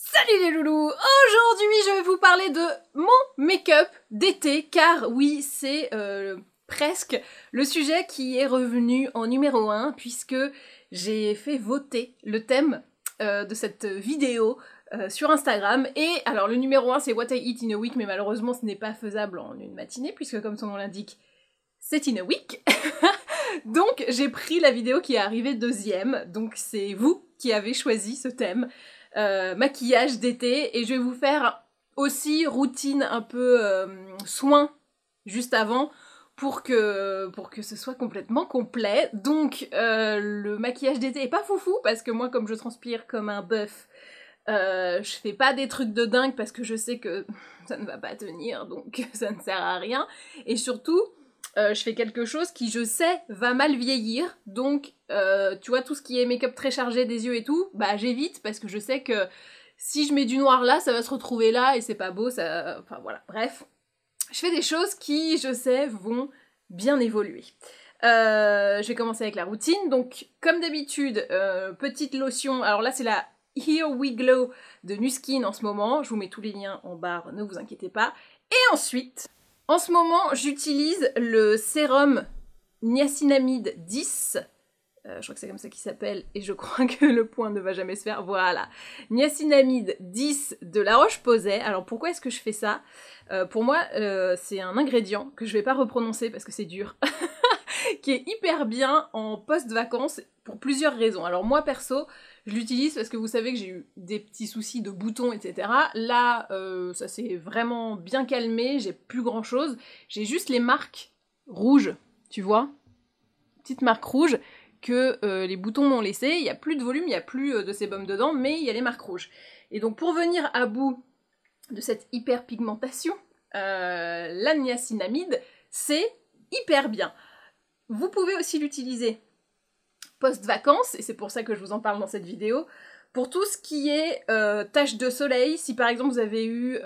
Salut les loulous! Aujourd'hui je vais vous parler de mon make-up d'été car oui c'est presque le sujet qui est revenu en numéro 1 puisque j'ai fait voter le thème de cette vidéo sur Instagram et alors le numéro 1 c'est What I Eat in a Week mais malheureusement ce n'est pas faisable en une matinée puisque comme son nom l'indique c'est in a week. Donc j'ai pris la vidéo qui est arrivée deuxième, donc c'est vous qui avez choisi ce thème. Maquillage d'été et je vais vous faire aussi routine un peu soin juste avant pour que ce soit complètement complet. Donc le maquillage d'été est pas foufou parce que moi comme je transpire comme un bœuf je fais pas des trucs de dingue parce que je sais que ça ne va pas tenir donc ça ne sert à rien et surtout je fais quelque chose qui, je sais, va mal vieillir, donc, tu vois, tout ce qui est make-up très chargé des yeux et tout, bah j'évite, parce que je sais que si je mets du noir là, ça va se retrouver là, et c'est pas beau, ça... Enfin, voilà, bref. Je fais des choses qui, je sais, vont bien évoluer. Je vais commencer avec la routine, donc, comme d'habitude, petite lotion, alors là, c'est la Here We Glow de Nuskin en ce moment, je vous mets tous les liens en barre, ne vous inquiétez pas, et ensuite... En ce moment, j'utilise le sérum niacinamide 10. Je crois que c'est comme ça qu'il s'appelle, et je crois que le point ne va jamais se faire. Voilà. Niacinamide 10 de La Roche-Posay. Alors pourquoi est-ce que je fais ça? Pour moi, c'est un ingrédient que je vais pas reprononcer parce que c'est dur. Qui est hyper bien en post-vacances pour plusieurs raisons. Alors moi perso, je l'utilise parce que vous savez que j'ai eu des petits soucis de boutons, etc. Là, ça s'est vraiment bien calmé, j'ai plus grand chose. J'ai juste les marques rouges, tu vois? Petites marques rouges que les boutons m'ont laissé. Il n'y a plus de volume, il n'y a plus de sébum dedans, mais il y a les marques rouges. Et donc pour venir à bout de cette hyperpigmentation, la niacinamide, c'est hyper bien. Vous pouvez aussi l'utiliser post-vacances, et c'est pour ça que je vous en parle dans cette vidéo, pour tout ce qui est taches de soleil, si par exemple vous avez eu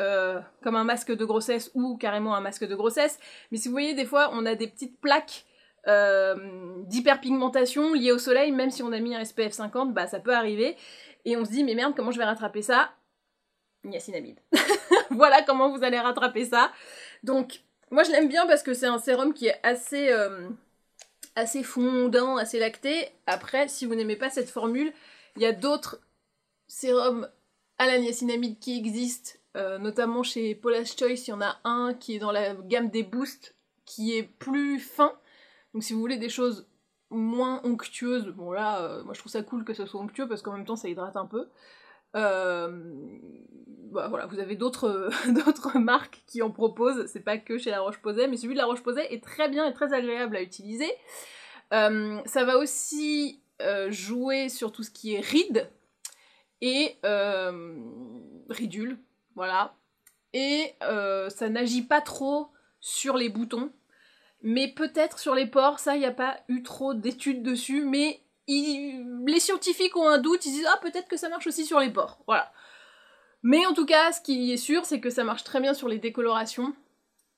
comme un masque de grossesse ou carrément un masque de grossesse, mais si vous voyez des fois on a des petites plaques d'hyperpigmentation liées au soleil, même si on a mis un SPF 50, bah ça peut arriver, et on se dit mais merde comment je vais rattraper ça? Niacinamide. Voilà comment vous allez rattraper ça. Donc moi je l'aime bien parce que c'est un sérum qui est assez fondant, assez lacté. Après, si vous n'aimez pas cette formule, il y a d'autres sérums à la niacinamide qui existent, notamment chez Paula's Choice, il y en a un qui est dans la gamme des Boosts, qui est plus fin. Donc si vous voulez des choses moins onctueuses, bon là, moi je trouve ça cool que ce soit onctueux, parce qu'en même temps ça hydrate un peu. Bah, voilà, vous avez d'autres marques qui en proposent, c'est pas que chez La Roche-Posay, mais celui de La Roche-Posay est très bien et très agréable à utiliser. Ça va aussi jouer sur tout ce qui est rides et ridules, voilà. Et ça n'agit pas trop sur les boutons, mais peut-être sur les pores, ça, il n'y a pas eu trop d'études dessus, mais les scientifiques ont un doute, ils disent « Ah, peut-être que ça marche aussi sur les pores », voilà. Mais en tout cas, ce qui est sûr, c'est que ça marche très bien sur les décolorations,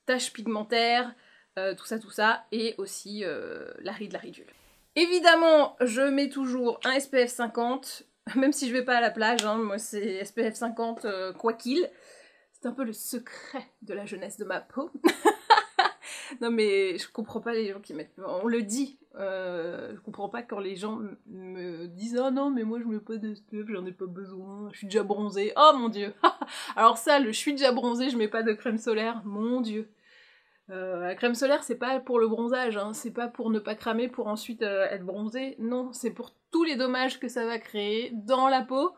taches pigmentaires, tout ça, et aussi la ride, la ridule. Évidemment, je mets toujours un SPF 50, même si je vais pas à la plage, hein, moi c'est SPF 50 quoi qu'il. C'est un peu le secret de la jeunesse de ma peau. Non mais je comprends pas les gens qui mettent... On le dit, je comprends pas quand les gens me disent « Oh non mais moi je mets pas de SPF, j'en ai pas besoin, je suis déjà bronzée. » Oh mon dieu. Alors ça, le « je suis déjà bronzée, je mets pas de crème solaire », mon dieu. La crème solaire c'est pas pour le bronzage, hein, c'est pas pour ne pas cramer pour ensuite être bronzé, non, c'est pour tous les dommages que ça va créer dans la peau,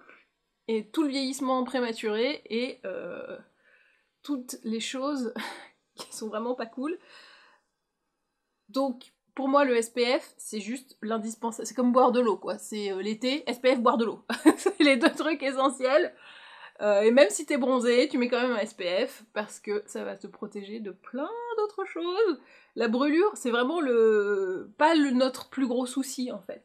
et tout le vieillissement prématuré, et toutes les choses qui sont vraiment pas cool. Donc, pour moi, le SPF, c'est juste l'indispensable. C'est comme boire de l'eau, quoi. C'est l'été, SPF, boire de l'eau. C'est les deux trucs essentiels. Et même si t'es bronzé, tu mets quand même un SPF, parce que ça va te protéger de plein d'autres choses. La brûlure, c'est vraiment pas notre plus gros souci, en fait.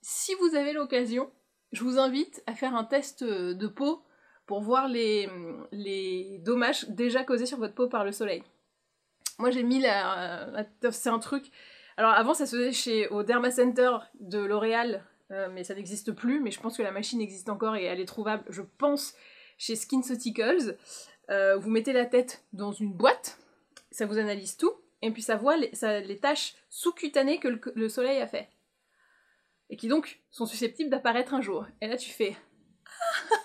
Si vous avez l'occasion, je vous invite à faire un test de peau pour voir les dommages déjà causés sur votre peau par le soleil. Moi j'ai mis c'est un truc... Alors avant ça se faisait au Derma Center de L'Oréal, mais ça n'existe plus, mais je pense que la machine existe encore et elle est trouvable, je pense, chez SkinCeuticals. Vous mettez la tête dans une boîte, ça vous analyse tout, et puis ça voit les taches sous-cutanées que le soleil a fait. Et qui donc sont susceptibles d'apparaître un jour. Et là tu fais...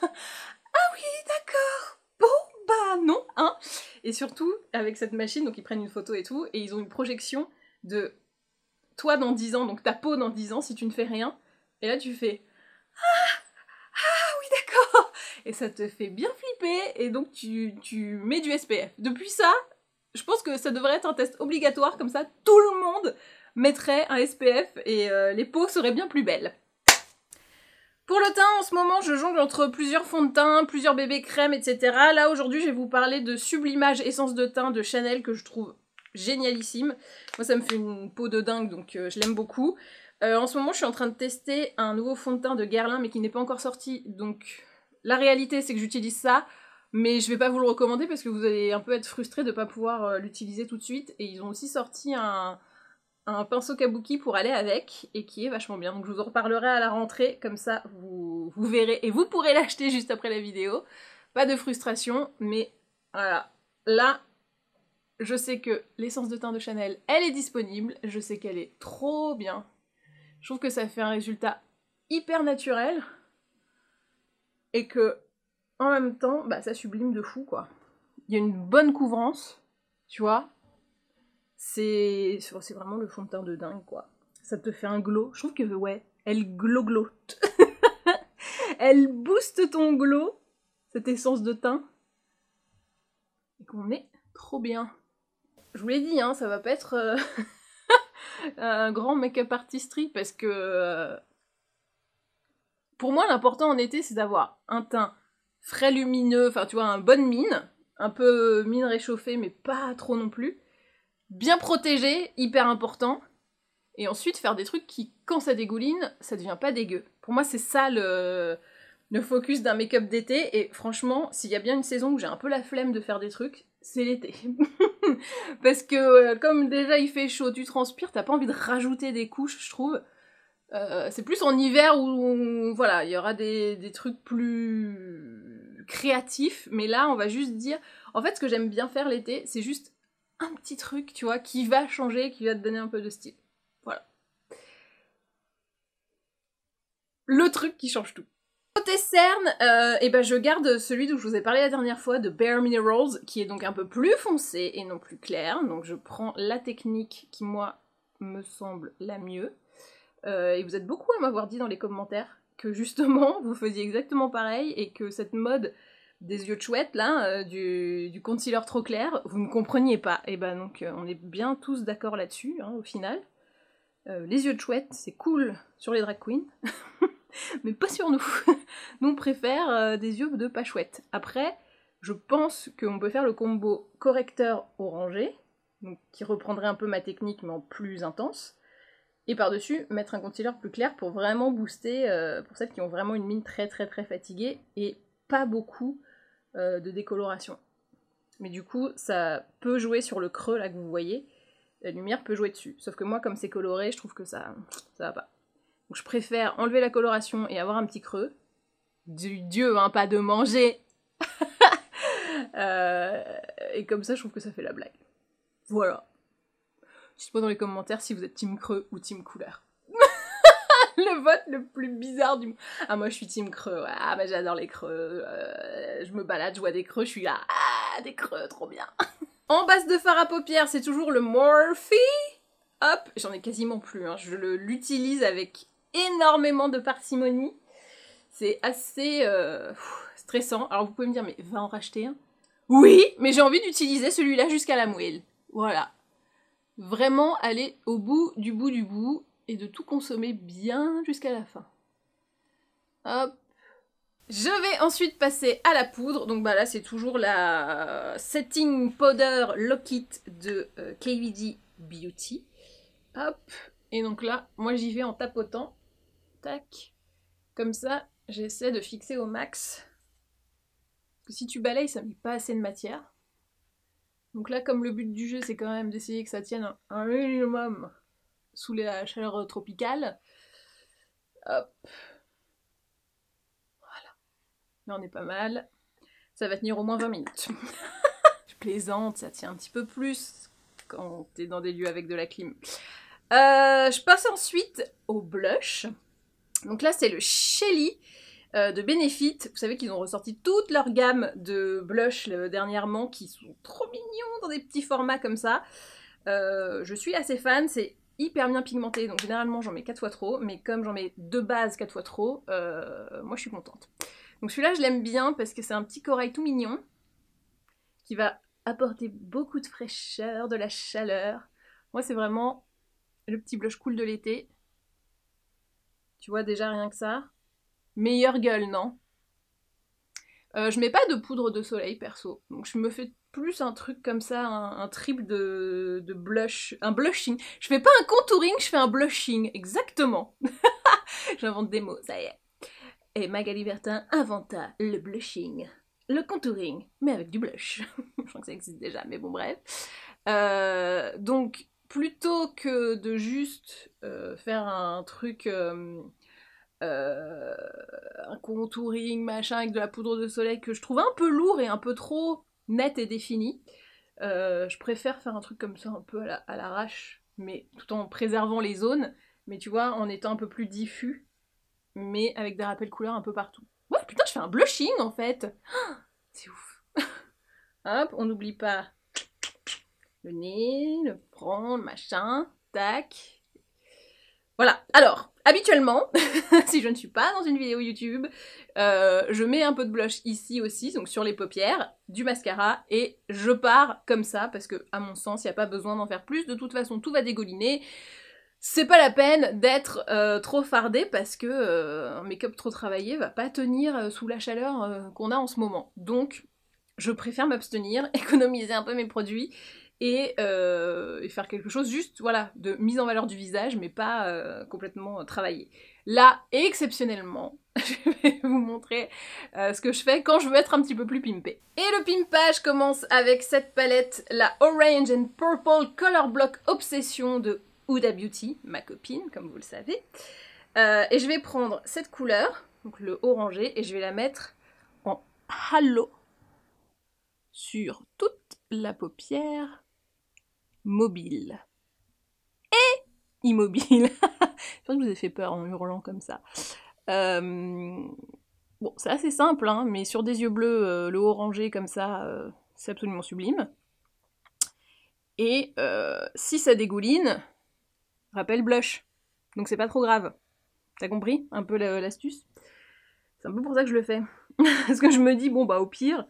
Ah oui, d'accord. Bon, bah non, hein. Et surtout, avec cette machine, donc ils prennent une photo et tout, et ils ont une projection de toi dans 10 ans, donc ta peau dans 10 ans, si tu ne fais rien. Et là, tu fais... Ah oui, d'accord. Et ça te fait bien flipper, et donc tu mets du SPF. Depuis ça, je pense que ça devrait être un test obligatoire, comme ça, tout le monde mettrait un SPF, et les peaux seraient bien plus belles. Pour le teint, en ce moment, je jongle entre plusieurs fonds de teint, plusieurs bébés crèmes, etc. Là, aujourd'hui, je vais vous parler de Sublimage Essence de teint de Chanel, que je trouve génialissime. Moi, ça me fait une peau de dingue, donc je l'aime beaucoup. En ce moment, je suis en train de tester un nouveau fond de teint de Guerlain, mais qui n'est pas encore sorti. Donc, la réalité, c'est que j'utilise ça, mais je vais pas vous le recommander, parce que vous allez un peu être frustré de ne pas pouvoir l'utiliser tout de suite. Et ils ont aussi sorti un pinceau kabuki pour aller avec, et qui est vachement bien. Donc je vous en reparlerai à la rentrée, comme ça vous verrez, et vous pourrez l'acheter juste après la vidéo. Pas de frustration, mais voilà. Là, je sais que l'essence de teint de Chanel, elle est disponible, je sais qu'elle est trop bien. Je trouve que ça fait un résultat hyper naturel, et que, en même temps, bah ça sublime de fou, quoi. Il y a une bonne couvrance, tu vois. C'est vraiment le fond de teint de dingue, quoi. Ça te fait un glow. Je trouve que, ouais, elle glow. Elle booste ton glow, cette essence de teint. Et qu'on est trop bien. Je vous l'ai dit, hein, ça va pas être un grand make-up artistry, parce que pour moi, l'important en été, c'est d'avoir un teint frais lumineux, enfin, tu vois, un bonne mine, un peu mine réchauffée, mais pas trop non plus. Bien protégé, hyper important. Et ensuite faire des trucs qui, quand ça dégouline, ça devient pas dégueu. Pour moi, c'est ça le focus d'un make-up d'été. Et franchement, s'il y a bien une saison où j'ai un peu la flemme de faire des trucs, c'est l'été. Parce que comme déjà il fait chaud, tu transpires, t'as pas envie de rajouter des couches, je trouve. C'est plus en hiver où voilà, il y aura des trucs plus créatifs. Mais là, on va juste dire... En fait, ce que j'aime bien faire l'été, c'est juste un petit truc, tu vois, qui va changer, qui va te donner un peu de style. Voilà. Le truc qui change tout. Côté cerne, et ben je garde celui dont je vous ai parlé la dernière fois, de Bare Minerals, qui est donc un peu plus foncé et non plus clair. Donc je prends la technique qui, moi, me semble la mieux. Et vous êtes beaucoup à m'avoir dit dans les commentaires que justement, vous faisiez exactement pareil, et que cette mode des yeux de chouette, là, du concealer trop clair, vous ne compreniez pas. Et ben donc, on est bien tous d'accord là-dessus, hein, au final. Les yeux de chouette, c'est cool sur les drag queens, mais pas sur nous. Nous, on préfère des yeux de pas chouette. Après, je pense qu'on peut faire le combo correcteur orangé, donc qui reprendrait un peu ma technique, mais en plus intense, et par-dessus, mettre un concealer plus clair pour vraiment booster, pour celles qui ont vraiment une mine très très très fatiguée, et pas beaucoup de décoloration. Mais du coup, ça peut jouer sur le creux, là, que vous voyez. La lumière peut jouer dessus. Sauf que moi, comme c'est coloré, je trouve que ça va pas. Donc je préfère enlever la coloration et avoir un petit creux. Du Dieu, hein, pas de manger. Et comme ça, je trouve que ça fait la blague. Voilà. Dites-moi dans les commentaires si vous êtes team creux ou team couleur. Le vote le plus bizarre du monde. Ah, moi je suis team creux. Ouais. Ah, bah j'adore les creux. Je me balade, je vois des creux, je suis là. Ah, des creux, trop bien. En base de fard à paupières, c'est toujours le Morphe. Hop, j'en ai quasiment plus, hein. Je l'utilise avec énormément de parcimonie. C'est assez stressant. Alors vous pouvez me dire, mais va en racheter un. Oui, mais j'ai envie d'utiliser celui-là jusqu'à la moelle. Voilà. Vraiment aller au bout du bout et de tout consommer bien jusqu'à la fin. Hop. Je vais ensuite passer à la poudre. Donc bah là c'est toujours la Setting Powder Lock It de KVD Beauty. Hop. Et donc là, moi j'y vais en tapotant. Tac. Comme ça, j'essaie de fixer au max. Parce que si tu balayes, ça met pas assez de matière. Donc là, comme le but du jeu, c'est quand même d'essayer que ça tienne un minimum sous la chaleur tropicale, Hop. Voilà. Là, on est pas mal. Ça va tenir au moins 20 minutes. Je plaisante, ça tient un petit peu plus quand t'es dans des lieux avec de la clim. Je passe ensuite au blush. Donc là, c'est le Shelly de Benefit. Vous savez qu'ils ont ressorti toute leur gamme de blush dernièrement, qui sont trop mignons dans des petits formats comme ça. Je suis assez fan, c'est hyper bien pigmenté, donc généralement j'en mets 4 fois trop, mais comme j'en mets de base 4 fois trop, moi je suis contente. Donc celui-là je l'aime bien parce que c'est un petit corail tout mignon, qui va apporter beaucoup de fraîcheur, de la chaleur. Moi c'est vraiment le petit blush cool de l'été. Tu vois déjà rien que ça. Meilleure gueule, non? Je mets pas de poudre de soleil perso, donc je me fais plus un truc comme ça, un triple de blush, un blushing. Je fais pas un contouring, je fais un blushing, exactement. J'invente des mots, ça y est. Et Magali Bertin inventa le blushing, le contouring, mais avec du blush. Je crois que ça existe déjà, mais bon bref. Donc plutôt que de juste faire un truc... un contouring, machin, avec de la poudre de soleil que je trouve un peu lourd et un peu trop net et défini. Je préfère faire un truc comme ça, un peu à l'arrache, mais tout en préservant les zones, mais tu vois, en étant un peu plus diffus, mais avec des rappels couleurs un peu partout. Ouais, putain, je fais un blushing, en fait. C'est ouf. Hop, on n'oublie pas le nez, le front, le machin, tac. Voilà, alors, habituellement, si je ne suis pas dans une vidéo YouTube, je mets un peu de blush ici aussi, donc sur les paupières, du mascara, et je pars comme ça, parce que, à mon sens, il n'y a pas besoin d'en faire plus, de toute façon, tout va dégouliner. C'est pas la peine d'être trop fardé, parce que un make-up trop travaillé va pas tenir sous la chaleur qu'on a en ce moment. Donc, je préfère m'abstenir, économiser un peu mes produits, et faire quelque chose juste, voilà, de mise en valeur du visage, mais pas complètement travaillé. Là, exceptionnellement, je vais vous montrer ce que je fais quand je veux être un petit peu plus pimpée. Et le pimpage commence avec cette palette, la Orange and Purple Color Block Obsession de Huda Beauty, ma copine, comme vous le savez. Et je vais prendre cette couleur, donc le orangé, et je vais la mettre en halo sur toute la paupière mobile et immobile. Je crois que je vous ai fait peur en hurlant comme ça. Bon, c'est assez simple, hein, mais sur des yeux bleus, le orangé comme ça, c'est absolument sublime. Et si ça dégouline, rappelle blush. Donc c'est pas trop grave. T'as compris un peu l'astuce? C'est un peu pour ça que je le fais. Parce que je me dis, bon bah au pire,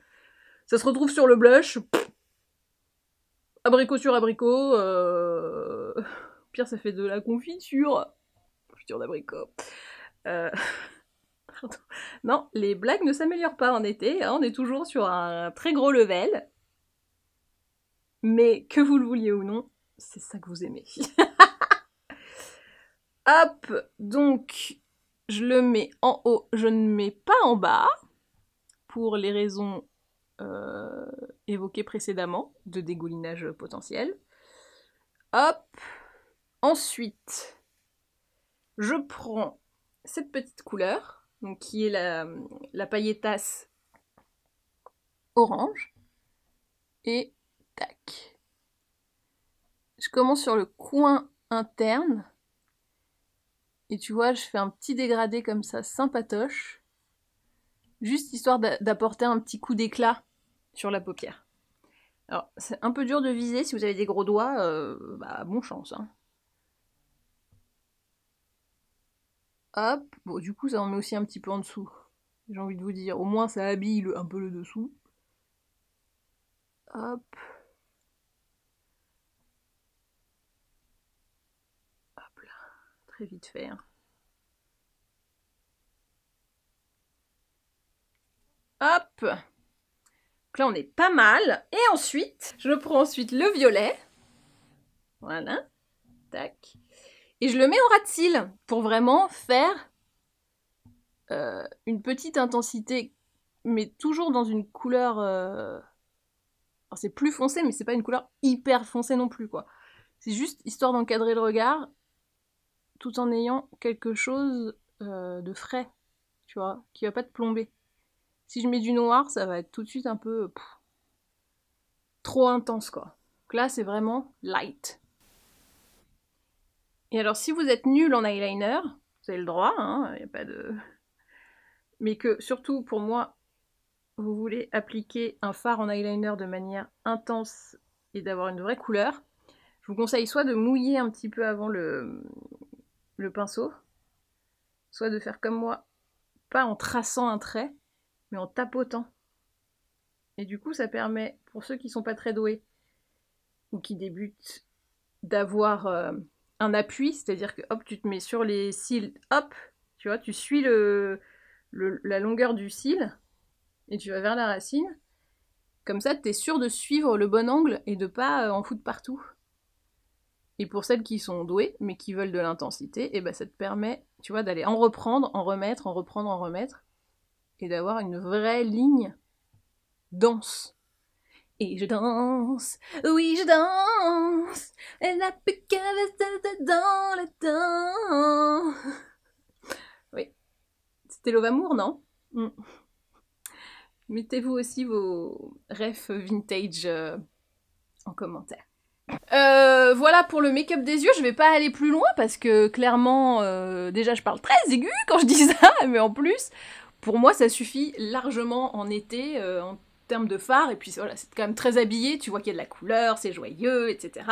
ça se retrouve sur le blush. Abricot sur abricot. Au pire, ça fait de la confiture. Confiture d'abricot. Non, les blagues ne s'améliorent pas en été. Hein, on est toujours sur un très gros level. Mais que vous le vouliez ou non, c'est ça que vous aimez. Hop, donc je le mets en haut, je ne mets pas en bas, pour les raisons évoquées précédemment, de dégoulinage potentiel. Hop, ensuite, je prends cette petite couleur, donc qui est la pailletasse orange, et tac. Je commence sur le coin interne, et tu vois, je fais un petit dégradé comme ça, sympatoche, juste histoire d'apporter un petit coup d'éclat sur la paupière. Alors, c'est un peu dur de viser, si vous avez des gros doigts, bah bon chance, hein. Hop, bon du coup ça en met aussi un petit peu en dessous, j'ai envie de vous dire, au moins ça habille un peu le dessous. Hop. Hop là, très vite fait. Hein. Hop. Donc là on est pas mal. Et ensuite, je prends ensuite le violet. Voilà. Tac. Et je le mets au ras de cils pour vraiment faire une petite intensité, mais toujours dans une couleur... Alors c'est plus foncé, mais c'est pas une couleur hyper foncée non plus, quoi. C'est juste histoire d'encadrer le regard, tout en ayant quelque chose de frais, tu vois, qui va pas te plomber. Si je mets du noir, ça va être tout de suite un peu trop intense, quoi. Donc là, c'est vraiment light. Et alors, si vous êtes nul en eyeliner, vous avez le droit, hein, y a pas de... Mais que, surtout, pour moi, vous voulez appliquer un fard en eyeliner de manière intense et d'avoir une vraie couleur, je vous conseille soit de mouiller un petit peu avant le pinceau, soit de faire comme moi, pas en traçant un trait, mais en tapotant. Et du coup, ça permet, pour ceux qui sont pas très doués, ou qui débutent, d'avoir un appui, c'est-à-dire que hop, tu te mets sur les cils, hop, tu vois, tu suis la longueur du cil, et tu vas vers la racine. Comme ça, t'es sûr de suivre le bon angle et de pas en foutre partout. Et pour celles qui sont douées, mais qui veulent de l'intensité, et ben ça te permet, tu vois, d'aller en reprendre, en remettre, en reprendre, en remettre, et d'avoir une vraie ligne dense. Et je danse, oui je danse, elle n'a plus qu'à rester dans le temps. Oui, c'était Love Amour, non? Mettez-vous aussi vos refs vintage en commentaire. Voilà pour le make-up des yeux, je vais pas aller plus loin parce que clairement, déjà je parle très aigu quand je dis ça, mais en plus, pour moi ça suffit largement en été, en termes de fard, et puis voilà, c'est quand même très habillé, tu vois qu'il y a de la couleur, c'est joyeux, etc.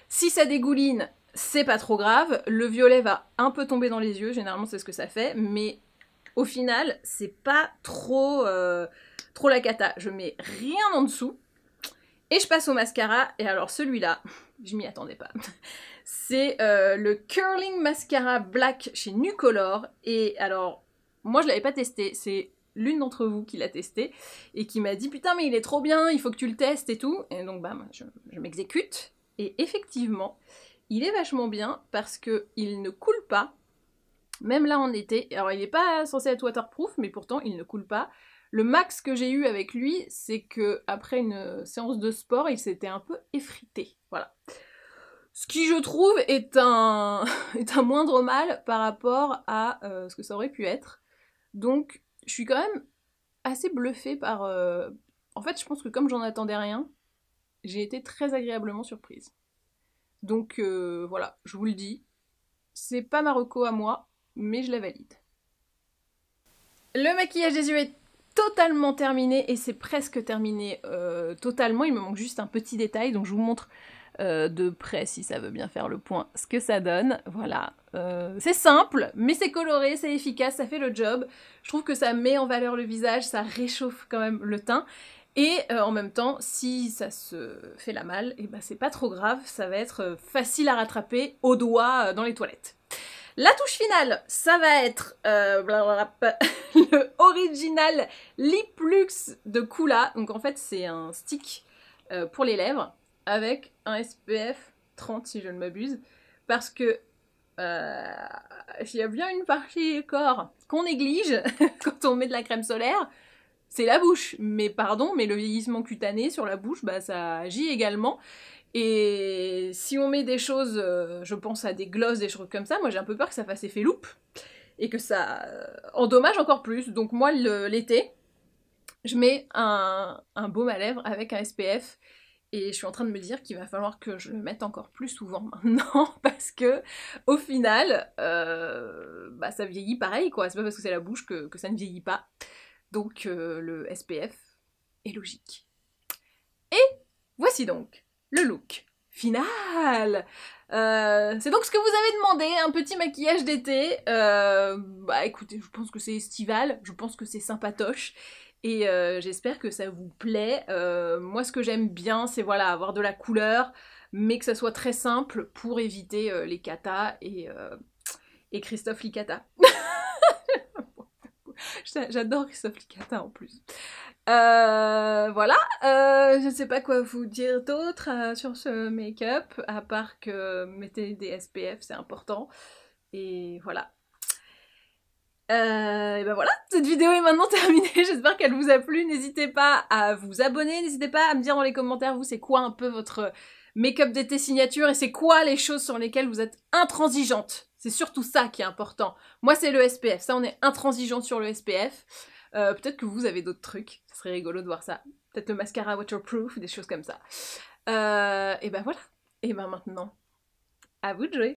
Si ça dégouline, c'est pas trop grave, le violet va un peu tomber dans les yeux, généralement c'est ce que ça fait, mais au final, c'est pas trop, trop la cata. Je mets rien en dessous, et je passe au mascara, et alors celui-là, je m'y attendais pas. C'est le Curling Mascara Black chez Nucolor, et alors, moi je l'avais pas testé, c'est l'une d'entre vous qui l'a testé, et qui m'a dit « Putain, mais il est trop bien, il faut que tu le testes et tout », et donc bah, je m'exécute, et effectivement, il est vachement bien, parce qu'il ne coule pas, même là en été. Alors il n'est pas censé être waterproof, mais pourtant il ne coule pas. Le max que j'ai eu avec lui, c'est que après une séance de sport, il s'était un peu effrité. Voilà. Ce qui, je trouve, est un moindre mal par rapport à ce que ça aurait pu être. Donc, je suis quand même assez bluffée par... En fait, je pense que comme j'en attendais rien, j'ai été très agréablement surprise. Donc, voilà, je vous le dis. C'est pas ma reco à moi, mais je la valide. Le maquillage des yeux est totalement terminé, et c'est presque terminé totalement. Il me manque juste un petit détail, donc je vous montre de près, si ça veut bien faire le point, ce que ça donne. Voilà, c'est simple, mais c'est coloré, c'est efficace, ça fait le job. Je trouve que ça met en valeur le visage, ça réchauffe quand même le teint. Et en même temps, si ça se fait la malle, et ben c'est pas trop grave, ça va être facile à rattraper au doigt dans les toilettes. La touche finale, ça va être le Original Lip Luxe de Coola. Donc en fait, c'est un stick pour les lèvres avec un SPF 30 si je ne m'abuse. Parce que s'il y a bien une partie du corps qu'on néglige quand on met de la crème solaire, c'est la bouche. Mais pardon, mais le vieillissement cutané sur la bouche, bah ça agit également. Et si on met des choses, je pense à des glosses, des choses comme ça, moi j'ai un peu peur que ça fasse effet loupe et que ça endommage encore plus. Donc moi l'été, je mets un baume à lèvres avec un SPF, et je suis en train de me dire qu'il va falloir que je le mette encore plus souvent maintenant, parce que au final, bah ça vieillit pareil quoi, c'est pas parce que c'est la bouche que ça ne vieillit pas. Donc le SPF est logique. Et voici donc le look final. C'est donc ce que vous avez demandé, un petit maquillage d'été. Bah écoutez, je pense que c'est estival, je pense que c'est sympatoche, et j'espère que ça vous plaît. Moi ce que j'aime bien, c'est voilà, avoir de la couleur, mais que ça soit très simple pour éviter les catas et Christophe Licata. J'adore Christophe Licata en plus. Voilà, je ne sais pas quoi vous dire d'autre sur ce make-up, à part que mettez des SPF, c'est important. Et voilà. Et ben voilà, cette vidéo est maintenant terminée, j'espère qu'elle vous a plu. N'hésitez pas à vous abonner, n'hésitez pas à me dire dans les commentaires, vous, c'est quoi un peu votre make-up d'été signature, et c'est quoi les choses sur lesquelles vous êtes intransigeante. C'est surtout ça qui est important. Moi, c'est le SPF. Ça, on est intransigeant sur le SPF. Peut-être que vous avez d'autres trucs. Ça serait rigolo de voir ça. Peut-être le mascara waterproof, des choses comme ça. Et ben voilà. Et ben maintenant, à vous de jouer.